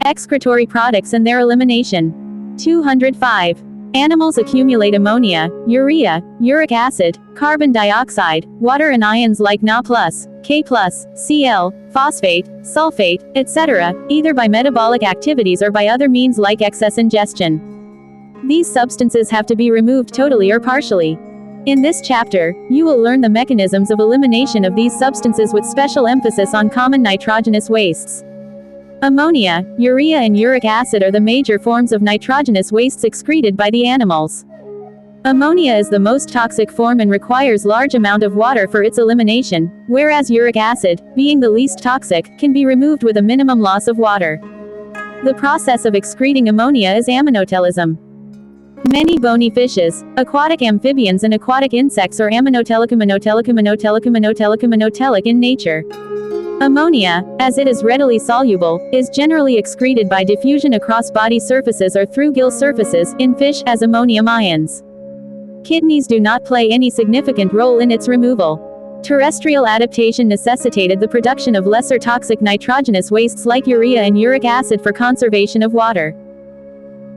Excretory products and their elimination. 205. Animals accumulate ammonia, urea, uric acid, carbon dioxide, water and ions like Na+, K+, Cl, phosphate, sulfate, etc., either by metabolic activities or by other means like excess ingestion. These substances have to be removed totally or partially. In this chapter, you will learn the mechanisms of elimination of these substances with special emphasis on common nitrogenous wastes. Ammonia, urea and uric acid are the major forms of nitrogenous wastes excreted by the animals. Ammonia is the most toxic form and requires large amount of water for its elimination, whereas uric acid, being the least toxic, can be removed with a minimum loss of water. The process of excreting ammonia is ammonotelism. Many bony fishes, aquatic amphibians and aquatic insects are ammonotelic in nature. Ammonia, as it is readily soluble, is generally excreted by diffusion across body surfaces or through gill surfaces, in fish, as ammonium ions. Kidneys do not play any significant role in its removal. Terrestrial adaptation necessitated the production of lesser toxic nitrogenous wastes like urea and uric acid for conservation of water.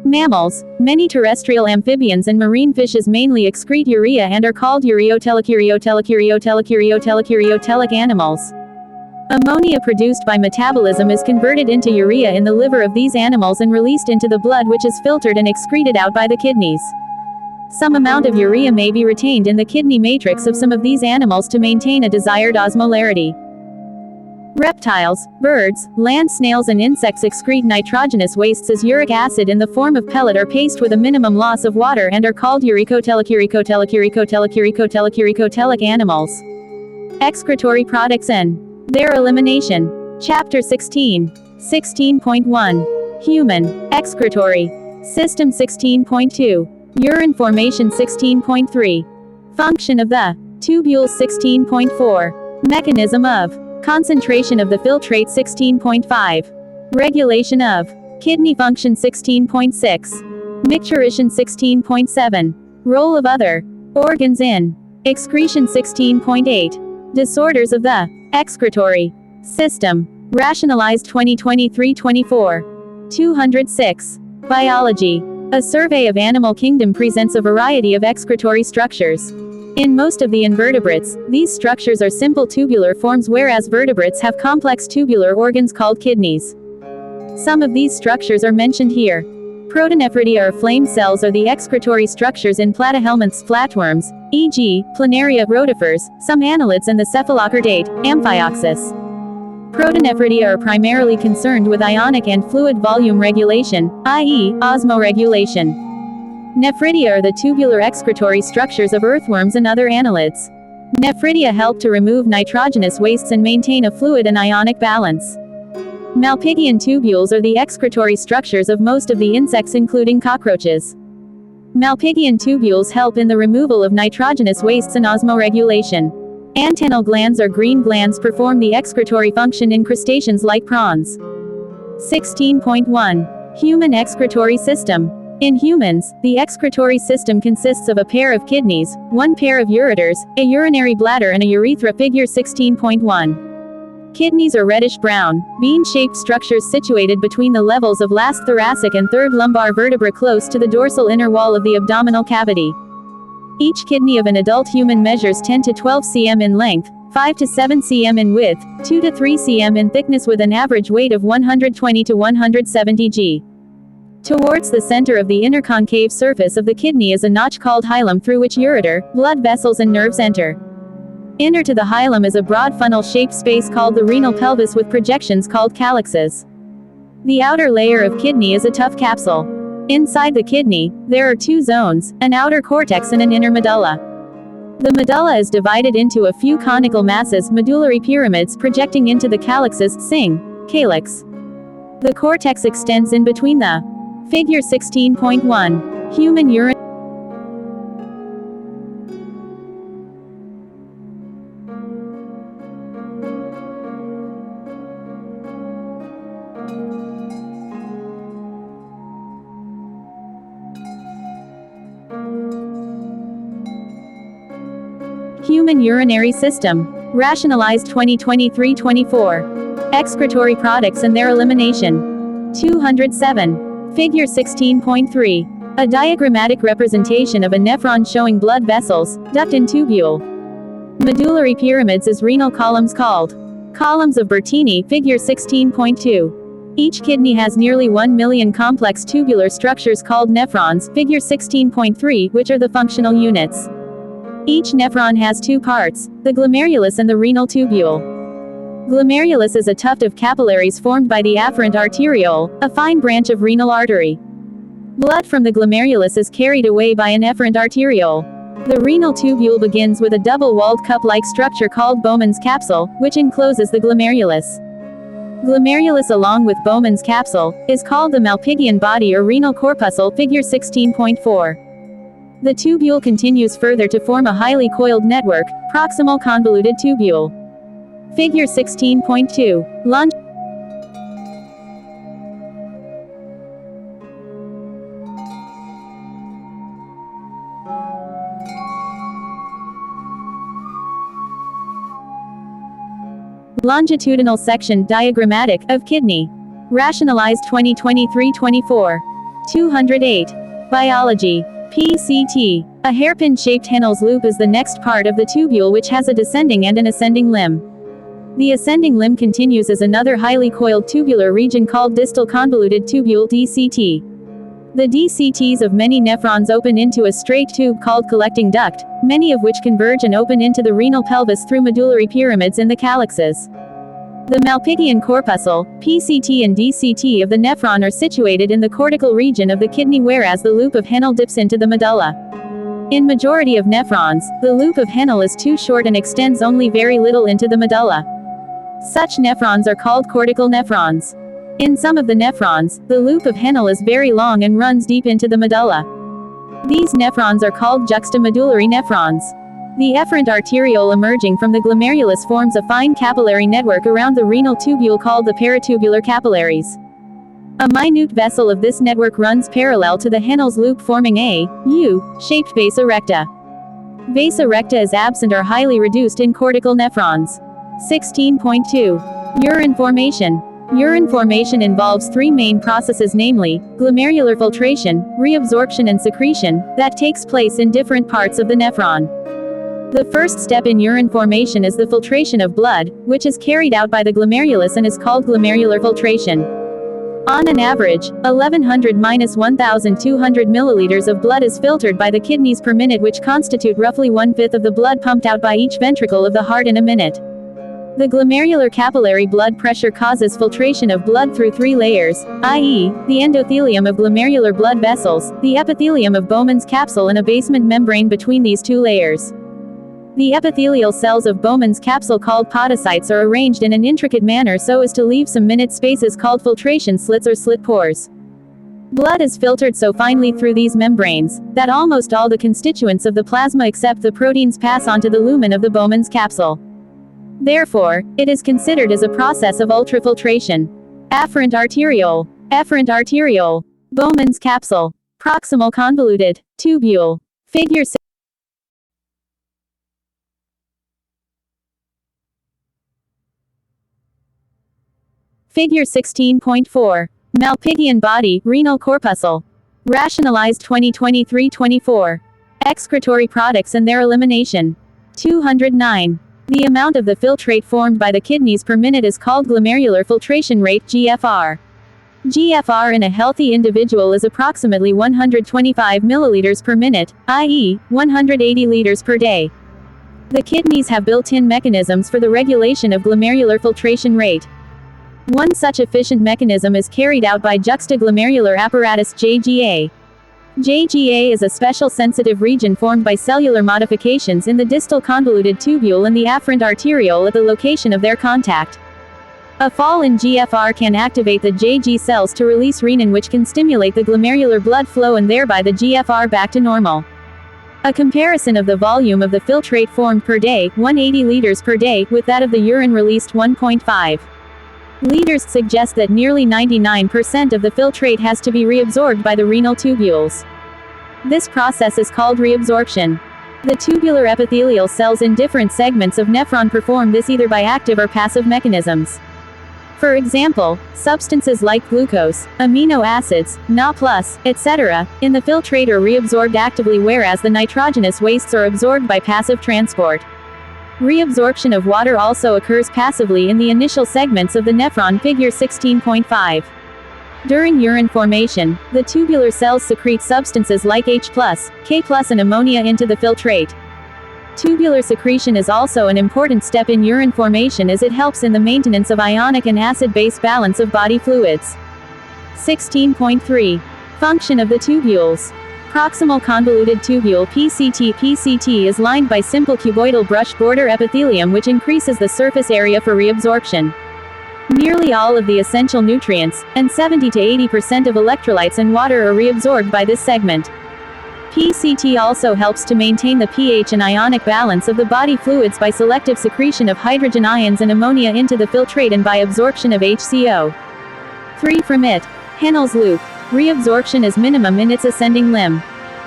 Mammals, many terrestrial amphibians and marine fishes mainly excrete urea and are called ureotelic animals. Ammonia produced by metabolism is converted into urea in the liver of these animals and released into the blood, which is filtered and excreted out by the kidneys. Some amount of urea may be retained in the kidney matrix of some of these animals to maintain a desired osmolarity. Reptiles, birds, land snails and insects excrete nitrogenous wastes as uric acid in the form of pellet or paste with a minimum loss of water and are called uricotelic animals. Excretory products and their elimination. Chapter 16. 16.1. Human, excretory system 16.2. Urine formation 16.3. Function of the tubules 16.4. Mechanism of concentration of the filtrate 16.5. Regulation of kidney function 16.6. Micturition 16.7. Role of other organs in excretion 16.8. Disorders of the excretory system. Rationalized 2023-24. 206. Biology. A survey of animal kingdom presents a variety of excretory structures. In most of the invertebrates, these structures are simple tubular forms, whereas vertebrates have complex tubular organs called kidneys. Some of these structures are mentioned here. Protonephridia or flame cells are the excretory structures in platyhelminths flatworms, e.g., planaria rotifers, some annelids and the cephalocordate, Amphioxus. Protonephridia are primarily concerned with ionic and fluid volume regulation, i.e., osmoregulation. Nephridia are the tubular excretory structures of earthworms and other annelids. Nephridia help to remove nitrogenous wastes and maintain a fluid and ionic balance. Malpighian tubules are the excretory structures of most of the insects including cockroaches. Malpighian tubules help in the removal of nitrogenous wastes and osmoregulation. Antennal glands or green glands perform the excretory function in crustaceans like prawns. 16.1. Human excretory system. In humans, the excretory system consists of a pair of kidneys, one pair of ureters, a urinary bladder and a urethra. Figure 16.1. Kidneys are reddish-brown, bean-shaped structures situated between the levels of last thoracic and third lumbar vertebra close to the dorsal inner wall of the abdominal cavity. Each kidney of an adult human measures 10 to 12 cm in length, 5 to 7 cm in width, 2 to 3 cm in thickness with an average weight of 120 to 170 g. Towards the center of the inner concave surface of the kidney is a notch called hilum through which ureter, blood vessels and nerves enter. Inner to the hilum is a broad funnel-shaped space called the renal pelvis with projections called calyxes. The outer layer of kidney is a tough capsule. Inside the kidney, there are two zones, an outer cortex and an inner medulla. The medulla is divided into a few conical masses, medullary pyramids projecting into the calyxes, calyx. The cortex extends in between the. Figure 16.1. Human urine. Human urinary system. Rationalized 2023-24. Excretory products and their elimination. 207. Figure 16.3. A diagrammatic representation of a nephron showing blood vessels, duct and tubule. Medullary pyramids as renal columns called columns of Bertini, figure 16.2. Each kidney has nearly 1 million complex tubular structures called nephrons, figure 16.3, which are the functional units. Each nephron has two parts, the glomerulus and the renal tubule. Glomerulus is a tuft of capillaries formed by the afferent arteriole, a fine branch of renal artery. Blood from the glomerulus is carried away by an efferent arteriole. The renal tubule begins with a double-walled cup-like structure called Bowman's capsule, which encloses the glomerulus. Glomerulus along with Bowman's capsule is called the Malpighian body or renal corpuscle, figure 16.4. The tubule continues further to form a highly coiled network, proximal convoluted tubule. Figure 16.2. Longitudinal section diagrammatic of kidney. Rationalized 2023-24. 208. Biology. PCT. A hairpin-shaped Henel's loop is the next part of the tubule which has a descending and an ascending limb. The ascending limb continues as another highly coiled tubular region called distal convoluted tubule DCT. The DCTs of many nephrons open into a straight tube called collecting duct, many of which converge and open into the renal pelvis through medullary pyramids in the calyxes. The Malpighian corpuscle, PCT and DCT of the nephron are situated in the cortical region of the kidney, whereas the loop of Henel dips into the medulla. In majority of nephrons, the loop of Henel is too short and extends only very little into the medulla. Such nephrons are called cortical nephrons. In some of the nephrons, the loop of Henel is very long and runs deep into the medulla. These nephrons are called juxtamedullary nephrons. The efferent arteriole emerging from the glomerulus forms a fine capillary network around the renal tubule called the peritubular capillaries. A minute vessel of this network runs parallel to the Henel's loop, forming a U-shaped vasa recta. Vasa recta is absent or highly reduced in cortical nephrons. 16.2. Urine formation. Urine formation involves three main processes, namely, glomerular filtration, reabsorption and secretion, that takes place in different parts of the nephron. The first step in urine formation is the filtration of blood, which is carried out by the glomerulus and is called glomerular filtration. On an average, 1100–1200 milliliters of blood is filtered by the kidneys per minute, which constitute roughly 1/5 of the blood pumped out by each ventricle of the heart in a minute. The glomerular capillary blood pressure causes filtration of blood through three layers, i.e., the endothelium of glomerular blood vessels, the epithelium of Bowman's capsule and a basement membrane between these two layers. The epithelial cells of Bowman's capsule, called podocytes, are arranged in an intricate manner so as to leave some minute spaces called filtration slits or slit pores. Blood is filtered so finely through these membranes that almost all the constituents of the plasma except the proteins pass onto the lumen of the Bowman's capsule. Therefore, it is considered as a process of ultrafiltration. Afferent arteriole. Efferent arteriole. Bowman's capsule. Proximal convoluted tubule. Figure 6. Figure 16.4. Malpighian body, renal corpuscle. Rationalized 2023-24. Excretory products and their elimination. 209. The amount of the filtrate formed by the kidneys per minute is called glomerular filtration rate, GFR. GFR in a healthy individual is approximately 125 milliliters per minute, i.e., 180 liters per day. The kidneys have built-in mechanisms for the regulation of glomerular filtration rate. One such efficient mechanism is carried out by juxtaglomerular apparatus, JGA. JGA is a special sensitive region formed by cellular modifications in the distal convoluted tubule and the afferent arteriole at the location of their contact. A fall in GFR can activate the JG cells to release renin, which can stimulate the glomerular blood flow and thereby the GFR back to normal. A comparison of the volume of the filtrate formed per day, 180 liters per day, with that of the urine released, 1.5 liters, suggests that nearly 99% of the filtrate has to be reabsorbed by the renal tubules. This process is called reabsorption. The tubular epithelial cells in different segments of nephron perform this either by active or passive mechanisms. For example, substances like glucose, amino acids, Na+, etc., in the filtrate are reabsorbed actively, whereas the nitrogenous wastes are absorbed by passive transport. Reabsorption of water also occurs passively in the initial segments of the nephron, figure 16.5. During urine formation, the tubular cells secrete substances like H+, K+, and ammonia into the filtrate. Tubular secretion is also an important step in urine formation as it helps in the maintenance of ionic and acid-base balance of body fluids. 16.3. Function of the tubules. Proximal convoluted tubule PCT is lined by simple cuboidal brush border epithelium, which increases the surface area for reabsorption. Nearly all of the essential nutrients, and 70 to 80% of electrolytes and water are reabsorbed by this segment. PCT also helps to maintain the pH and ionic balance of the body fluids by selective secretion of hydrogen ions and ammonia into the filtrate and by absorption of HCO. 3. From it. Henle's loop. Reabsorption is minimum in its ascending limb.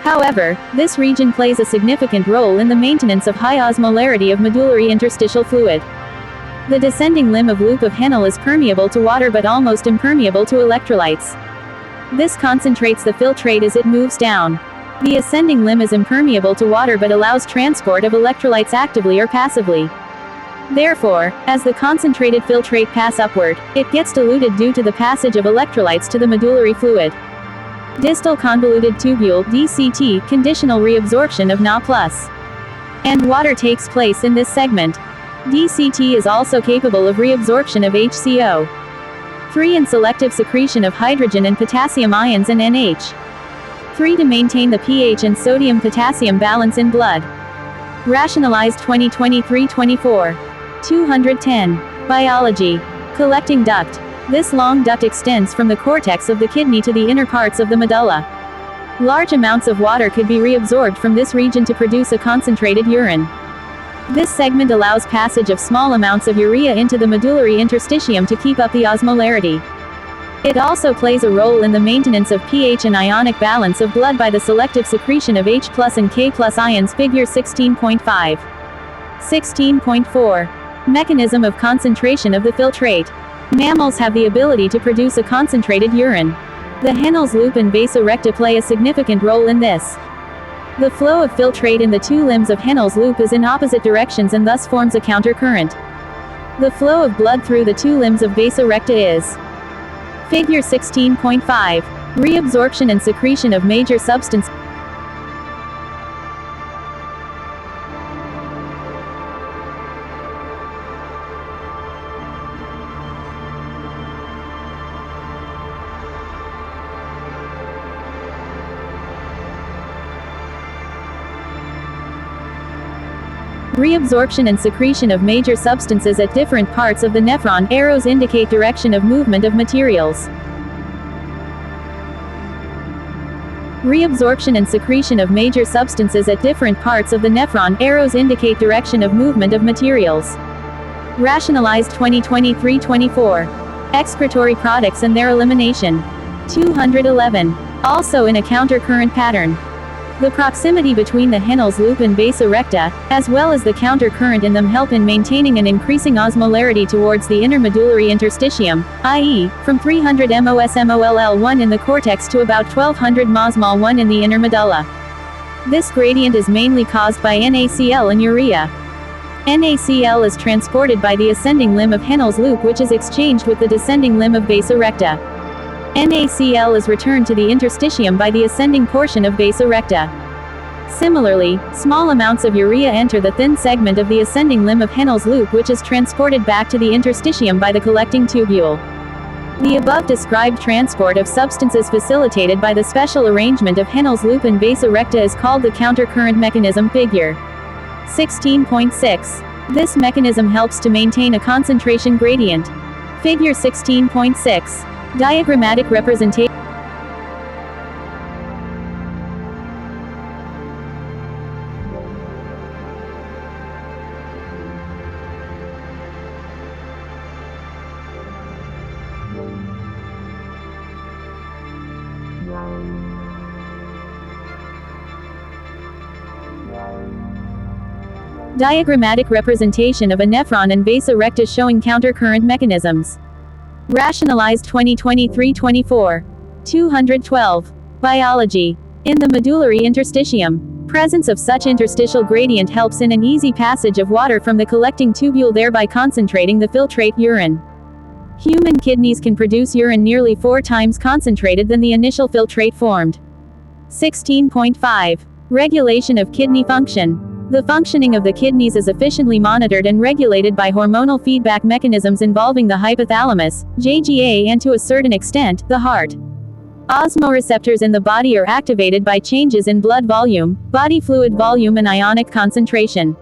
However, this region plays a significant role in the maintenance of high osmolarity of medullary interstitial fluid. The descending limb of loop of Henle is permeable to water but almost impermeable to electrolytes. This concentrates the filtrate as it moves down. The ascending limb is impermeable to water but allows transport of electrolytes actively or passively. Therefore, as the concentrated filtrate pass upward, it gets diluted due to the passage of electrolytes to the medullary fluid. Distal convoluted tubule DCT, conditional reabsorption of Na+, and water takes place in this segment. DCT is also capable of reabsorption of HCO. 3. And selective secretion of hydrogen and potassium ions and NH. 3. To maintain the pH and sodium-potassium balance in blood. Rationalized 2023-24. 210. Biology. Collecting duct. This long duct extends from the cortex of the kidney to the inner parts of the medulla. Large amounts of water could be reabsorbed from this region to produce a concentrated urine. This segment allows passage of small amounts of urea into the medullary interstitium to keep up the osmolarity. It also plays a role in the maintenance of pH and ionic balance of blood by the selective secretion of H+ and K+ ions, figure 16.5. 16.4. Mechanism of concentration of the filtrate. Mammals have the ability to produce a concentrated urine. The Henle's loop and vasa recta play a significant role in this. The flow of filtrate in the two limbs of Henle's loop is in opposite directions and thus forms a countercurrent. The flow of blood through the two limbs of vasa recta is figure 16.5. Reabsorption and secretion of major substance. Reabsorption and secretion of major substances at different parts of the nephron. Arrows indicate direction of movement of materials. Reabsorption and secretion of major substances at different parts of the nephron. Arrows indicate direction of movement of materials. Rationalized 2023-24. Excretory products and their elimination. 211. Also in a countercurrent pattern. The proximity between the Henle's loop and vasa recta, as well as the countercurrent in them, help in maintaining and increasing osmolarity towards the inner medullary interstitium, i.e., from 300 mosmol1 in the cortex to about 1200 mosmol1 in the inner medulla. This gradient is mainly caused by NaCl and urea. NaCl is transported by the ascending limb of Henle's loop, which is exchanged with the descending limb of vasa recta. NaCl is returned to the interstitium by the ascending portion of vasa recta. Similarly, small amounts of urea enter the thin segment of the ascending limb of Henle's loop, which is transported back to the interstitium by the collecting tubule. The above described transport of substances facilitated by the special arrangement of Henle's loop and vasa recta is called the countercurrent mechanism, figure 16.6. This mechanism helps to maintain a concentration gradient. Figure 16.6. Diagrammatic representation. Diagrammatic representation of a nephron and vasa recta showing countercurrent mechanisms. Rationalized 2023-24. 212. Biology. In the medullary interstitium, presence of such interstitial gradient helps in an easy passage of water from the collecting tubule, thereby concentrating the filtrate urine. Human kidneys can produce urine nearly 4 times concentrated than the initial filtrate formed. 16.5. Regulation of kidney function. The functioning of the kidneys is efficiently monitored and regulated by hormonal feedback mechanisms involving the hypothalamus, JGA, and to a certain extent, the heart. Osmoreceptors in the body are activated by changes in blood volume, body fluid volume, and ionic concentration.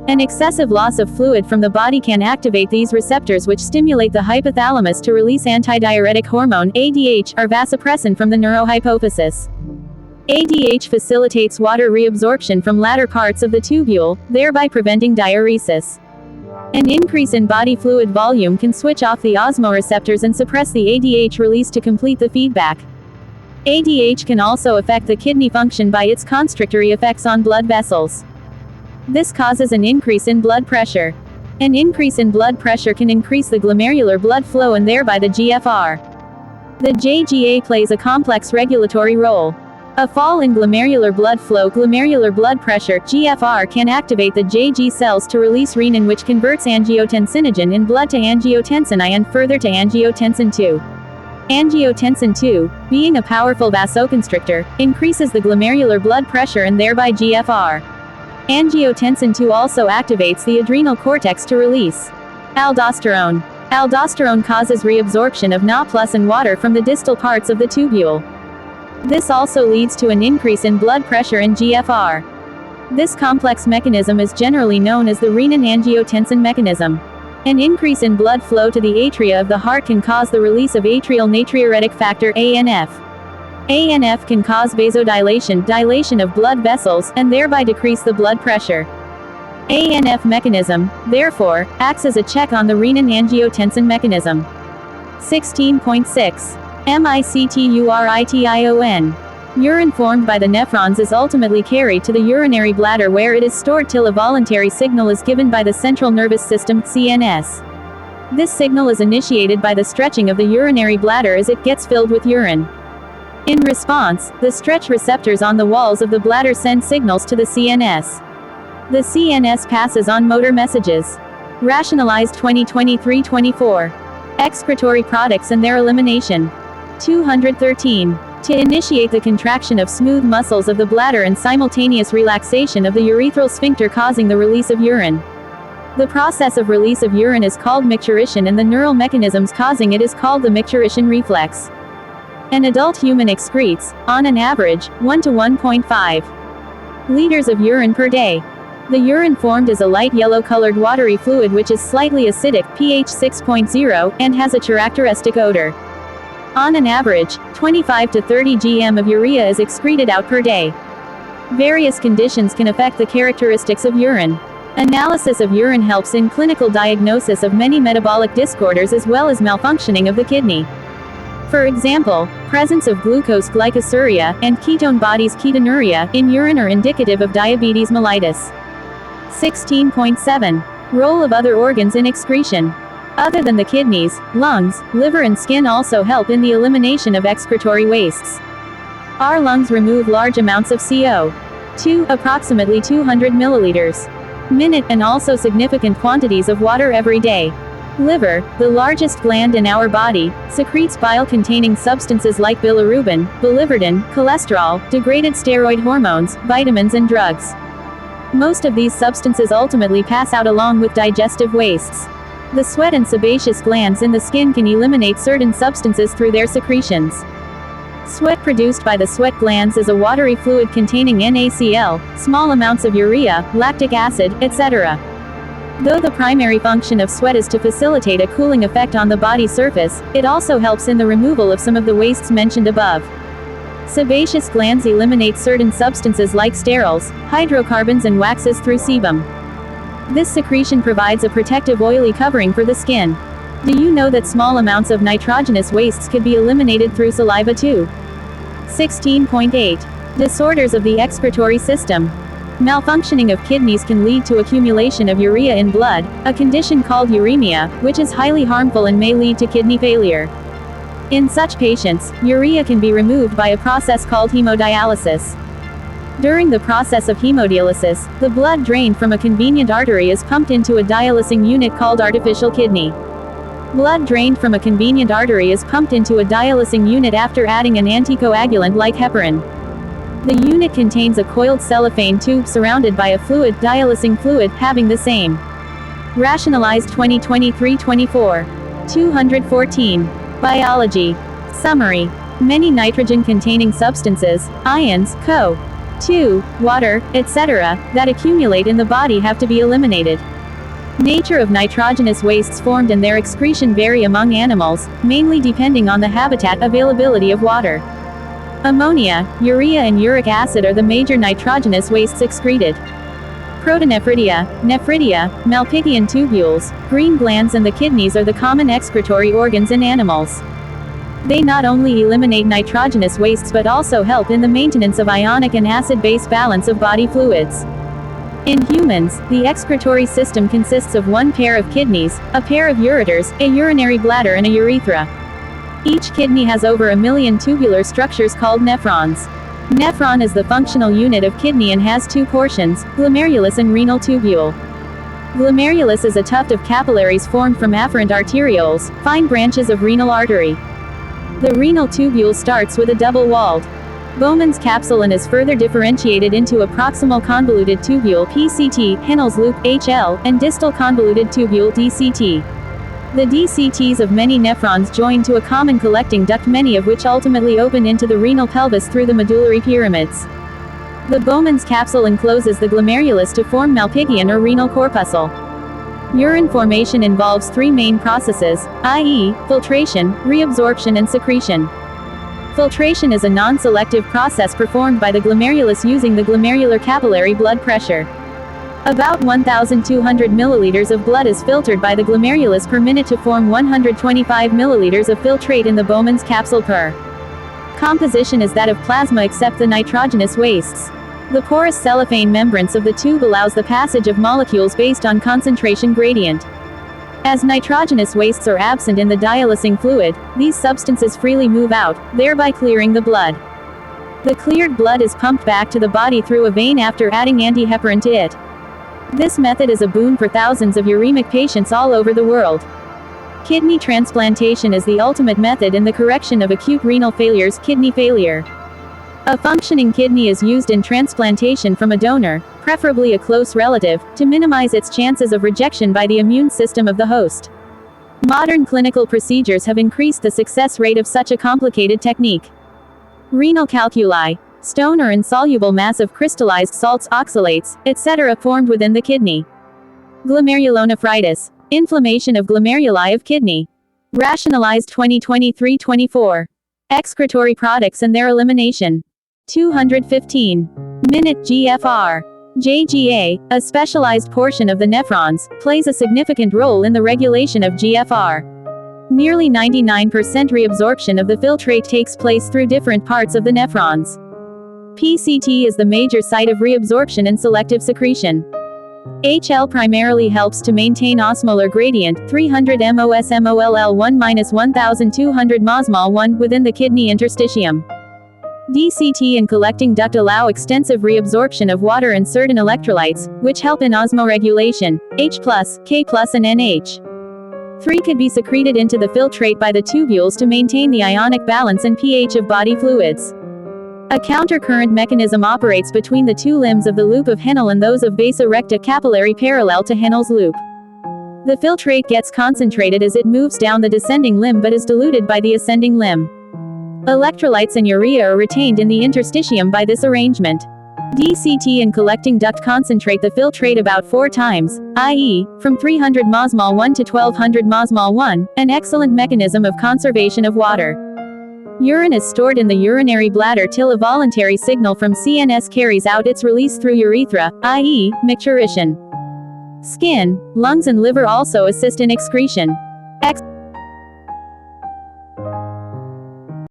An excessive loss of fluid from the body can activate these receptors, which stimulate the hypothalamus to release antidiuretic hormone, ADH, or vasopressin from the neurohypophysis. ADH facilitates water reabsorption from latter parts of the tubule, thereby preventing diuresis. An increase in body fluid volume can switch off the osmoreceptors and suppress the ADH release to complete the feedback. ADH can also affect the kidney function by its constrictory effects on blood vessels. This causes an increase in blood pressure. An increase in blood pressure can increase the glomerular blood flow and thereby the GFR. The JGA plays a complex regulatory role. A fall in glomerular blood flow, glomerular blood pressure, GFR, can activate the JG cells to release renin, which converts angiotensinogen in blood to angiotensin I and further to angiotensin II. Angiotensin II, being a powerful vasoconstrictor, increases the glomerular blood pressure and thereby GFR. Angiotensin II also activates the adrenal cortex to release aldosterone. Aldosterone causes reabsorption of Na+ and water from the distal parts of the tubule. This also leads to an increase in blood pressure and GFR. This complex mechanism is generally known as the renin-angiotensin mechanism. An increase in blood flow to the atria of the heart can cause the release of atrial natriuretic factor, ANF. ANF can cause vasodilation, dilation of blood vessels, and thereby decrease the blood pressure. ANF mechanism, therefore, acts as a check on the renin-angiotensin mechanism. 16.6. MICTURITION. Urine formed by the nephrons is ultimately carried to the urinary bladder, where it is stored till a voluntary signal is given by the central nervous system, CNS. This signal is initiated by the stretching of the urinary bladder as it gets filled with urine. In response, the stretch receptors on the walls of the bladder send signals to the CNS. The CNS passes on motor messages. Rationalized 2023-24. Excretory products and their elimination. 213. To initiate the contraction of smooth muscles of the bladder and simultaneous relaxation of the urethral sphincter, causing the release of urine. The process of release of urine is called micturition, and the neural mechanisms causing it is called the micturition reflex. An adult human excretes, on an average, 1 to 1.5 liters of urine per day. The urine formed is a light yellow-colored watery fluid which is slightly acidic, pH 6.0, and has a characteristic odor. On an average, 25 to 30 gm of urea is excreted out per day. Various conditions can affect the characteristics of urine. Analysis of urine helps in clinical diagnosis of many metabolic disorders as well as malfunctioning of the kidney. For example, presence of glucose glycosuria and ketone bodies ketonuria in urine are indicative of diabetes mellitus. 16.7. Role of other organs in excretion. Other than the kidneys, lungs, liver and skin also help in the elimination of excretory wastes. Our lungs remove large amounts of CO2, approximately 200 milliliters minute, and also significant quantities of water every day. Liver, the largest gland in our body, secretes bile-containing substances like bilirubin, biliverdin, cholesterol, degraded steroid hormones, vitamins and drugs. Most of these substances ultimately pass out along with digestive wastes. The sweat and sebaceous glands in the skin can eliminate certain substances through their secretions. Sweat produced by the sweat glands is a watery fluid containing NaCl, small amounts of urea, lactic acid, etc. Though the primary function of sweat is to facilitate a cooling effect on the body surface, it also helps in the removal of some of the wastes mentioned above. Sebaceous glands eliminate certain substances like sterols, hydrocarbons and waxes through sebum. This secretion provides a protective oily covering for the skin. Do you know that small amounts of nitrogenous wastes could be eliminated through saliva too? 16.8. Disorders of the excretory system. Malfunctioning of kidneys can lead to accumulation of urea in blood, a condition called uremia, which is highly harmful and may lead to kidney failure. In such patients, urea can be removed by a process called hemodialysis. During the process of hemodialysis, the blood drained from a convenient artery is pumped into a dialysing unit called artificial kidney. Blood drained from a convenient artery is pumped into a dialysing unit after adding an anticoagulant like heparin. The unit contains a coiled cellophane tube surrounded by a fluid, dialysing fluid, having the same. Rationalized 2023-24. 214. Biology. Summary. Many nitrogen-containing substances, ions, Co2, water, etc., that accumulate in the body have to be eliminated. Nature of nitrogenous wastes formed and their excretion vary among animals, mainly depending on the habitat availability of water. Ammonia, urea and uric acid are the major nitrogenous wastes excreted. Protonephridia, nephridia, Malpighian tubules, green glands and the kidneys are the common excretory organs in animals. They not only eliminate nitrogenous wastes but also help in the maintenance of ionic and acid-base balance of body fluids. In humans, the excretory system consists of one pair of kidneys, a pair of ureters, a urinary bladder and a urethra. Each kidney has over 1 million tubular structures called nephrons. Nephron is the functional unit of kidney and has two portions, glomerulus and renal tubule. Glomerulus is a tuft of capillaries formed from afferent arterioles, fine branches of renal artery. The renal tubule starts with a double-walled Bowman's capsule and is further differentiated into a proximal convoluted tubule PCT, Henel's loop HL, and distal convoluted tubule DCT. The DCTs of many nephrons join to a common collecting duct, many of which ultimately open into the renal pelvis through the medullary pyramids. The Bowman's capsule encloses the glomerulus to form Malpighian or renal corpuscle. Urine formation involves three main processes, i.e., filtration, reabsorption and secretion. Filtration is a non-selective process performed by the glomerulus using the glomerular capillary blood pressure. About 1,200 milliliters of blood is filtered by the glomerulus per minute to form 125 milliliters of filtrate in the Bowman's capsule per. Composition is that of plasma except the nitrogenous wastes. The porous cellophane membrane of the tube allows the passage of molecules based on concentration gradient. As nitrogenous wastes are absent in the dialysing fluid, these substances freely move out, thereby clearing the blood. The cleared blood is pumped back to the body through a vein after adding antiheparin to it. This method is a boon for thousands of uremic patients all over the world. Kidney transplantation is the ultimate method in the correction of acute renal failures, kidney failure. A functioning kidney is used in transplantation from a donor, preferably a close relative, to minimize its chances of rejection by the immune system of the host. Modern clinical procedures have increased the success rate of such a complicated technique. Renal calculi, stone or insoluble mass of crystallized salts, oxalates, etc. formed within the kidney. Glomerulonephritis, inflammation of glomeruli of kidney. Rationalized 2023-24. Excretory products and their elimination. 215. Minute GFR. JGA, a specialized portion of the nephrons, plays a significant role in the regulation of GFR. Nearly 99% reabsorption of the filtrate takes place through different parts of the nephrons. PCT is the major site of reabsorption and selective secretion. HL primarily helps to maintain osmolar gradient, 300 mOS/mol/1-1200 mosmol/1 within the kidney interstitium. DCT and collecting duct allow extensive reabsorption of water and certain electrolytes, which help in osmoregulation, H+, K+, and NH. 3 could be secreted into the filtrate by the tubules to maintain the ionic balance and pH of body fluids. A countercurrent mechanism operates between the two limbs of the loop of Henel and those of vasa recta capillary parallel to Henel's loop. The filtrate gets concentrated as it moves down the descending limb but is diluted by the ascending limb. Electrolytes and urea are retained in the interstitium by this arrangement. DCT and collecting duct concentrate the filtrate about 4 times, i.e., from 300 mosmol/1 to 1200 mosmol/1, an excellent mechanism of conservation of water. Urine is stored in the urinary bladder till a voluntary signal from CNS carries out its release through urethra, i.e., micturition. Skin, lungs and liver also assist in excretion.